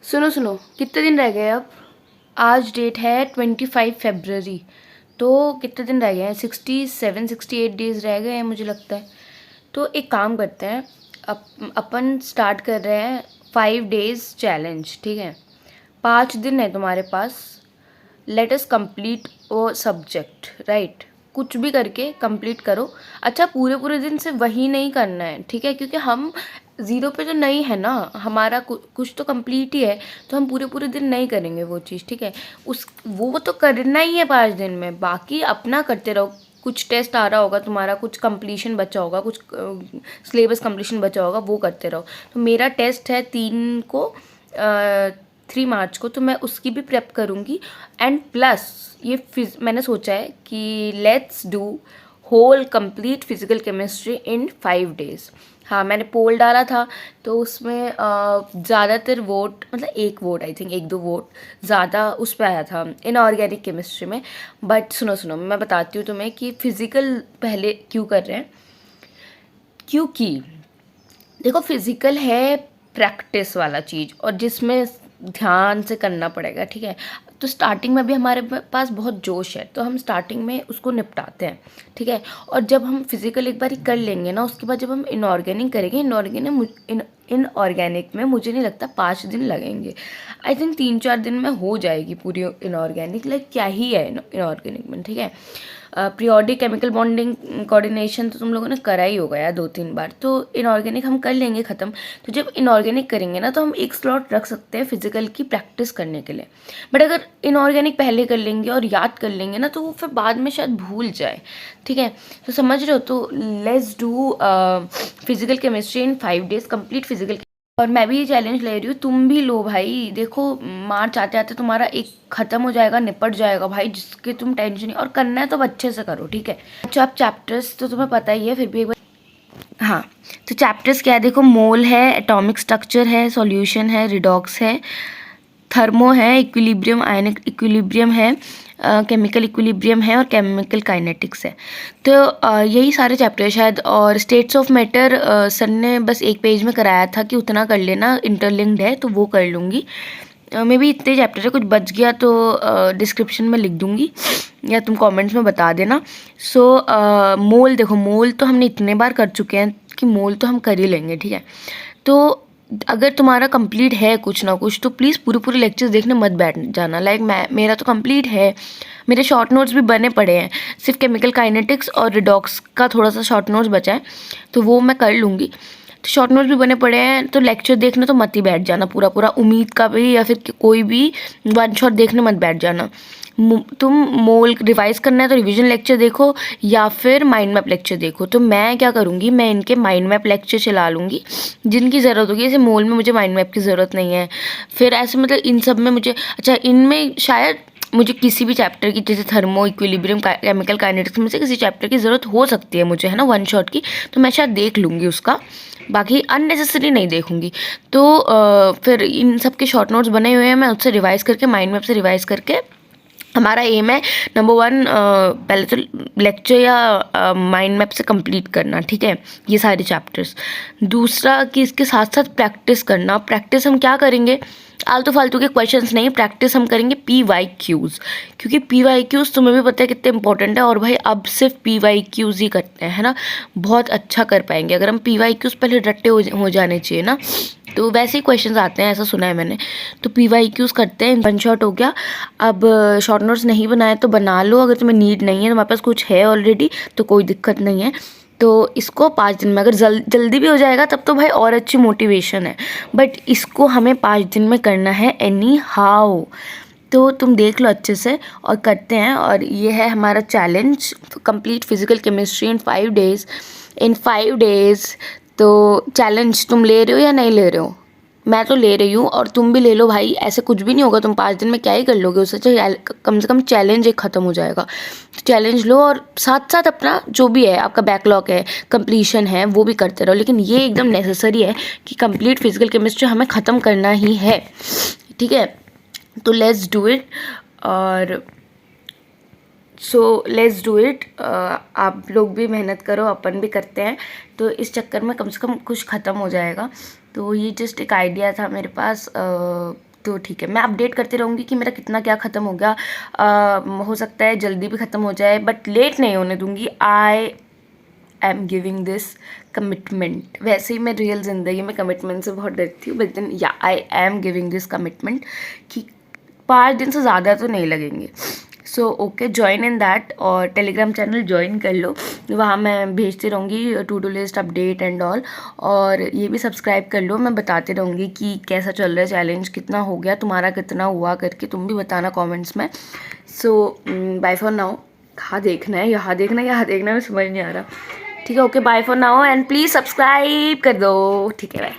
सुनो सुनो, कितने दिन रह गए अब? आज डेट है 25 फरवरी। तो कितने दिन रह गए हैं? 67-68 डेज रह गए हैं मुझे लगता है। तो एक काम करते हैं, अपन स्टार्ट कर रहे हैं 5 डेज चैलेंज। ठीक है, 5 दिन है तुम्हारे पास। लेट अस कंप्लीट वो सब्जेक्ट, राइट? कुछ भी करके कंप्लीट करो। अच्छा, पूरे पूरे दिन से वही नहीं करना है, ठीक है? क्योंकि हम ज़ीरो पे तो नहीं है ना, हमारा कुछ तो कंप्लीट ही है। तो हम पूरे पूरे दिन नहीं करेंगे वो चीज़, ठीक है? वो तो करना ही है 5 दिन में, बाकी अपना करते रहो। कुछ टेस्ट आ रहा होगा तुम्हारा, कुछ कंप्लीशन बचा होगा, कुछ सिलेबस कंप्लीशन बचा होगा, वो करते रहो। तो मेरा टेस्ट है 3 मार्च को, तो मैं उसकी भी प्रेप करूँगी। एंड प्लस ये मैंने सोचा है कि let's do whole complete physical chemistry in 5 days. हाँ, मैंने पोल डाला था, तो उसमें ज़्यादातर वोट, मतलब एक वोट, आई थिंक 1-2 वोट ज़्यादा उस पर आया था इनऑर्गेनिक केमिस्ट्री में। बट सुनो सुनो, मैं बताती हूँ तुम्हें कि फिज़िकल पहले क्यों कर रहे हैं। क्योंकि देखो, फिज़िकल है प्रैक्टिस वाला चीज़, और जिसमें ध्यान से करना पड़ेगा, ठीक है? तो स्टार्टिंग में भी हमारे पास बहुत जोश है, तो हम स्टार्टिंग में उसको निपटाते हैं, ठीक है? और जब हम फिज़िकल एक बार ही कर लेंगे ना, उसके बाद जब हम इनऑर्गेनिक करेंगे, इनऑर्गेनिक में मुझे नहीं लगता 5 दिन लगेंगे। आई थिंक 3-4 दिन में हो जाएगी पूरी इनऑर्गेनिक। लाइक क्या ही है इनऑर्गेनिक में, ठीक है? पीरियोडिक केमिकल बॉन्डिंग कोऑर्डिनेशन तो तुम लोगों ने करा ही होगा यार 2-3 बार। तो इनऑर्गेनिक हम कर लेंगे ख़त्म। तो जब इनऑर्गेनिक करेंगे ना, तो हम एक स्लॉट रख सकते हैं फिजिकल की प्रैक्टिस करने के लिए। बट अगर इनऑर्गेनिक पहले कर लेंगे और याद कर लेंगे ना, तो वो फिर बाद में शायद भूल जाए, ठीक है? तो समझ रहे हो? तो let's do physical chemistry in 5 days, complete physical. और मैं भी ये चैलेंज ले रही हूँ, तुम भी लो भाई। देखो, मार्च आते आते तुम्हारा एक ख़त्म हो जाएगा, निपट जाएगा भाई, जिसके तुम टेंशन नहीं। और करना है तो अच्छे से करो, ठीक है? अच्छा, आप चैप्टर्स तो तुम्हें पता ही है, फिर भी एक बार। हाँ, तो चैप्टर्स क्या है? देखो, मोल है, एटॉमिक स्ट्रक्चर है, सॉल्यूशन है, रिडॉक्स है, थर्मो है, इक्विलिब्रियम, आयनिक इक्विलिब्रियम है, केमिकल इक्विलिब्रियम है, और केमिकल काइनेटिक्स है। तो यही सारे चैप्टर है शायद। और स्टेट्स ऑफ मैटर सर ने बस एक पेज में कराया था कि उतना कर लेना, इंटरलिंक्ड है, तो वो कर लूँगी। मे भी इतने चैप्टर है, कुछ बच गया तो डिस्क्रिप्शन में लिख दूँगी, या तुम कमेंट्स में बता देना। सो मोल, देखो मोल तो हमने इतने बार कर चुके हैं कि मोल तो हम कर ही लेंगे, ठीक है? तो अगर तुम्हारा कंप्लीट है कुछ ना कुछ, तो प्लीज़ पूरे पूरे लेक्चर्स देखने मत बैठ जाना। लाइक मेरा तो कंप्लीट है, मेरे शॉर्ट नोट्स भी बने पड़े हैं। सिर्फ केमिकल काइनेटिक्स और रिडॉक्स का थोड़ा सा शॉर्ट नोट्स बचा है, तो वो मैं कर लूँगी। तो शॉर्ट नोट्स भी बने पड़े हैं, तो लेक्चर देखने तो मत ही बैठ जाना पूरा पूरा, उम्मीद का भी या फिर कोई भी वन शॉट देखने मत बैठ जाना। तुम मोल रिवाइज करना है तो रिवीजन लेक्चर देखो, या फिर माइंड मैप लेक्चर देखो। तो मैं क्या करूँगी, मैं इनके माइंड मैप लेक्चर चला लूँगी जिनकी ज़रूरत होगी। जैसे मोल में मुझे माइंड मैप की ज़रूरत नहीं है, फिर ऐसे मतलब इन सब में मुझे, अच्छा इनमें शायद मुझे किसी भी चैप्टर की, जैसे थर्मो, इक्विलिब्रियम, केमिकल काइनेटिक्स में से किसी चैप्टर की ज़रूरत हो सकती है मुझे, है ना, वन शॉट की। तो मैं शायद देख लूँगी उसका, बाकी अननेसेसरी नहीं देखूँगी। तो फिर इन सब के शॉर्ट नोट्स बने हुए हैं, मैं उससे रिवाइज़ करके, माइंड मैप से रिवाइज़ करके, हमारा एम है नंबर 1 पहले तो लेक्चर या माइंड मैप से कंप्लीट करना, ठीक है, ये सारे चैप्टर्स। दूसरा कि इसके साथ साथ प्रैक्टिस करना। प्रैक्टिस हम क्या करेंगे, आलतू फालतू के क्वेश्चंस नहीं, प्रैक्टिस हम करेंगे PYQs, क्योंकि PYQs तुम्हें भी पता है कितने इंपॉर्टेंट है। और भाई अब सिर्फ PYQs ही करते हैं, है ना, बहुत अच्छा कर पाएंगे अगर हम PYQs पहले रट्टे हो जाने चाहिए ना, तो वैसे ही क्वेश्चंस आते हैं, ऐसा सुना है मैंने। तो PYQs करते हैं। वन शॉट हो गया। अब शॉर्ट नोट्स नहीं बनाए तो बना लो, अगर तुम्हें नीड नहीं है, तुम्हारे पास कुछ है ऑलरेडी तो कोई दिक्कत नहीं है। तो इसको 5 दिन में, अगर जल्दी भी हो जाएगा तब तो भाई और अच्छी मोटिवेशन है, बट इसको हमें 5 दिन में करना है एनी हाउ। तो तुम देख लो अच्छे से और करते हैं। और ये है हमारा challenge, complete physical chemistry in 5 days. In 5 days तो चैलेंज तुम ले रहे हो या नहीं ले रहे हो? मैं तो ले रही हूँ, और तुम भी ले लो भाई। ऐसे कुछ भी नहीं होगा, तुम 5 दिन में क्या ही कर लोगे, उससे कम से कम चैलेंज एक ख़त्म हो जाएगा। तो चैलेंज लो, और साथ साथ अपना जो भी है, आपका बैकलॉग है, कंप्लीशन है, वो भी करते रहो। लेकिन ये एकदम नेसेसरी है कि कंप्लीट फिजिकल केमिस्ट्री हमें ख़त्म करना ही है, ठीक है? तो लेट्स डू इट। और सो लेट्स डू इट। आप लोग भी मेहनत करो, अपन भी करते हैं, तो इस चक्कर में कम से कम कुछ ख़त्म हो जाएगा। तो ये जस्ट एक आइडिया था मेरे पास, तो ठीक है, मैं अपडेट करती रहूँगी कि मेरा कितना क्या ख़त्म हो गया। हो सकता है जल्दी भी ख़त्म हो जाए, बट लेट नहीं होने दूँगी। आई एम गिविंग दिस कमिटमेंट। वैसे ही मैं रियल ज़िंदगी में कमिटमेंट से बहुत डरती हूँ, बट देन या I am giving this commitment कि 5 दिन से ज़्यादा तो नहीं लगेंगे। So okay, join in that, और टेलीग्राम चैनल ज्वाइन कर लो, वहाँ मैं भेजती रहूँगी to do list update and all. और ये भी सब्सक्राइब कर लो, मैं बताती रहूँगी कि कैसा चल रहा है चैलेंज, कितना हो गया, तुम्हारा कितना हुआ करके तुम भी बताना कमेंट्स में। सो बाय फॉर नाउ। कहाँ देखना है, यहाँ देखना है, यहाँ देखना है, समझ नहीं आ रहा। ठीक है, okay, bye for now and please subscribe कर दो। ठीक है, बाय।